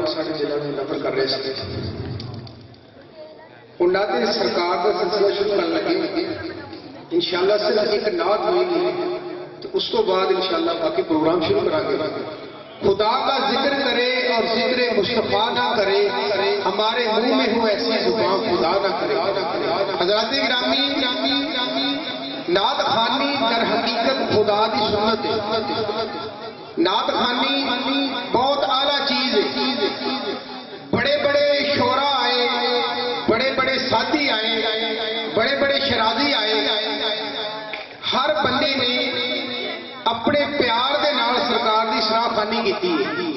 سارے ضلع میں نفر کر رہے تھے انہوں نے سرکار کا سلسلہ شروع کرنے لگے انشاءاللہ صرف ایک نعت ہوئی گی تو اس کو بعد انشاءاللہ باقی پروگرام شروع کرا گے خدا کا ذکر کرے اور ذکر مصطفیٰ نہ کرے ہمارے منہ میں ہو ایسی زبان خدا نہ کرے حضرات گرامی نعت خوانی در حقیقت خدا دی سنت ہے نعت خوانی بہت اعلیٰ چیز ہے بڑے بڑے شعراء آئے بڑے بڑے ساتھی آئے بڑے بڑے شرازی آئے ہر بندے نے اپنے پیار دے نال سرکار دی سراہ خوانی کیتی ہے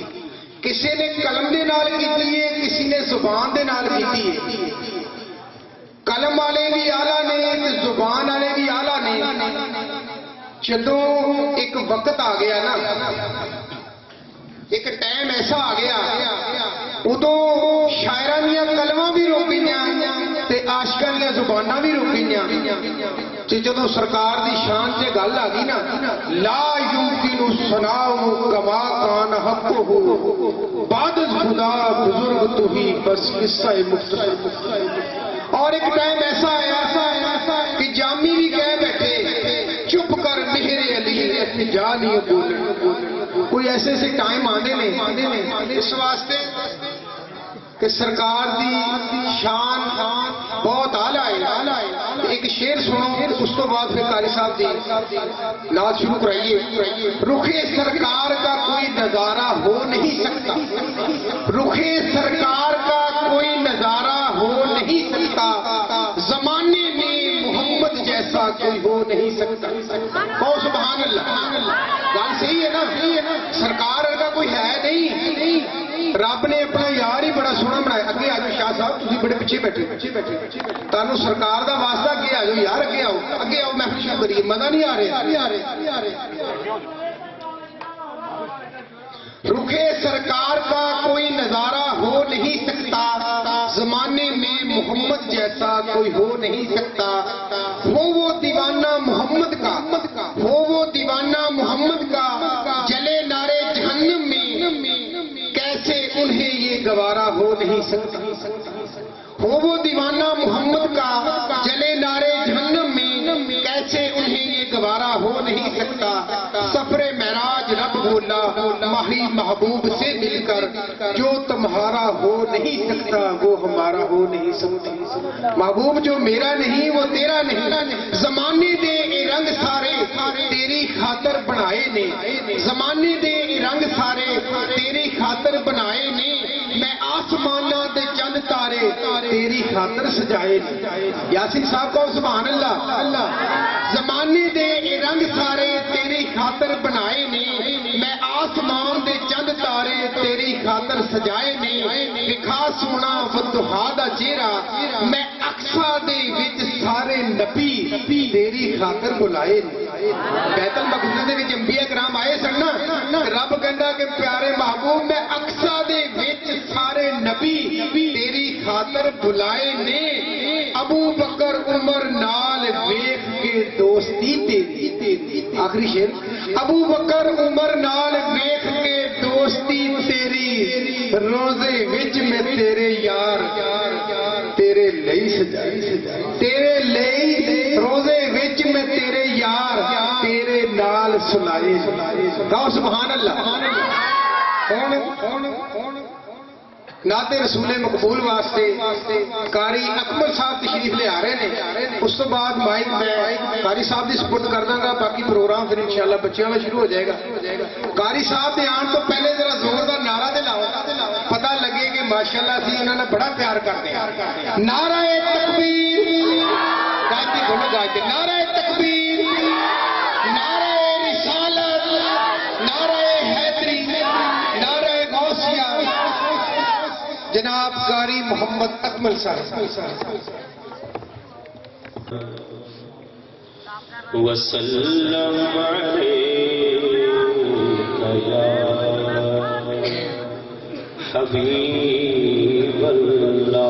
کسی نے قلم دے نال کیتی ہے کسی نے زبان دے نال کیتی ہے قلم والے بھی آلہ نے زبان والے بھی آلہ نے جدوں ایک وقت آ گیا نا ایک ٹائم ایسا آ گیا ادو شاعراں دیاں قلماں بھی روکیاں تے عاشقاں دیاں زباناں بھی روکیاں تے جدوں سرکار دی شان تے گل آ گئی نا لا یمکن ثناء کما کان حقہ بعد خدا بزرگ تو ہی بس قصہ مختصر اور ایک ٹائم ایسا آیا کہ جامی بھی کہہ بیٹھے چپ کر مہر علی اپنی جا نہیں بولے کوئی ایسے سے ٹائم آنے نہیں اس واسطے کہ سرکار دی شان بہت اعلیٰ ہے ایک شعر سنو اس تو بعد پھر قاری صاحب دی نعت شروع کرائیے رخ سرکار کا کوئی نظارہ ہو نہیں سکتا رخ سرکار کا کوئی نظارہ ہو نہیں سکتا زمانے میں محمد جیسا کوئی ہو نہیں سکتا بہت سبحان اللہ گل صحیح ہے نا سرکار کا کوئی ہے نہیں رب نے اپنا یار ہی بڑا سونا بنایا اگے آجو شاہ صاحب تسی بڑے پیچھے بیٹھے تانوں سرکار دا واسطہ اگے آجو یار اگے آؤ محفل شروع کریے مزہ نہیں آ رہے رخ سرکار کا کوئی نظارہ ہو نہیں سکتا زمانے میں محمد جیسا کوئی ہو نہیں سکتا ہو وہ دیوانہ محمد کا ہو وہ دیوانہ محمد کا جلے نارے جہنم میں کیسے انہیں یہ گوارا ہو نہیں سکتا ہو وہ دیوانہ محمد کا جلے نارے جہنم میں کیسے انہیں یہ گوارا ہو نہیں سکتا سفر معراج رب بولا ماہی محبوب سے مل کر جو تمہارا ہو نہیں سکتا وہ ہمارا ہو نہیں سکتا محبوب جو میرا نہیں وہ تیرا نہیں زمانے دے اے رنگ سارے تیری خاطر بنائے نے زمانے دے اے رنگ سارے تیری خاطر بنائے نے میں آسمانہ دے چند تارے تیری خاطر سجائے نے یاسین صاحب کو سبحان اللہ زمانے دے اے رنگ سارے تیری خاطر بنائے نے میں آسمان دے چند تارے تیری خاطر سجائے نے لکھا سونا ودہا دا چہرہ میں اقصا دے وچ سارے نبی تیری خاطر بلائے نے بیت المقدس دے وچ انبیاء کرام آئے سن نا رب کہندا کہ پیارے محبوب میں اقصا دے وچ سارے نبی تیری خاطر بلائے نے ابو بکر عمر نال ویکھ کے دوستی تیری آخری شعر ابو بکر عمر نال ویکھ کے دوستی تیری روزے وچ میں تیرے یار تیرے لئی سجائے تیرے لئی روزے وچ میں تیرے یار تیرے نال سنائے سبحان اللہ نعت رسول مقبول واسطے قاری اکمل صاحب تشریف لے آ رہے ہیں اس تو بعد مائک میں قاری صاحب دی سپرد کر داں گا باقی پروگرام پھر انشاءاللہ بچیاں میں شروع ہو جائے گا قاری صاحب دے آن تو پہلے ذرا زوردار نعرہ دے لاؤ پتہ لگے کہ ماشاءاللہ سی انہوں نے بڑا پیار کرتے ہیں نعرہ تکبیر گاجتے بولو گاجتے نعرہ تکبیر نعرہ رسالت نعرہ حیدری نعرہ غوثیہ جناب قاری محمد اکمل صاحب وسلم علیکہ یا حبیب اللہ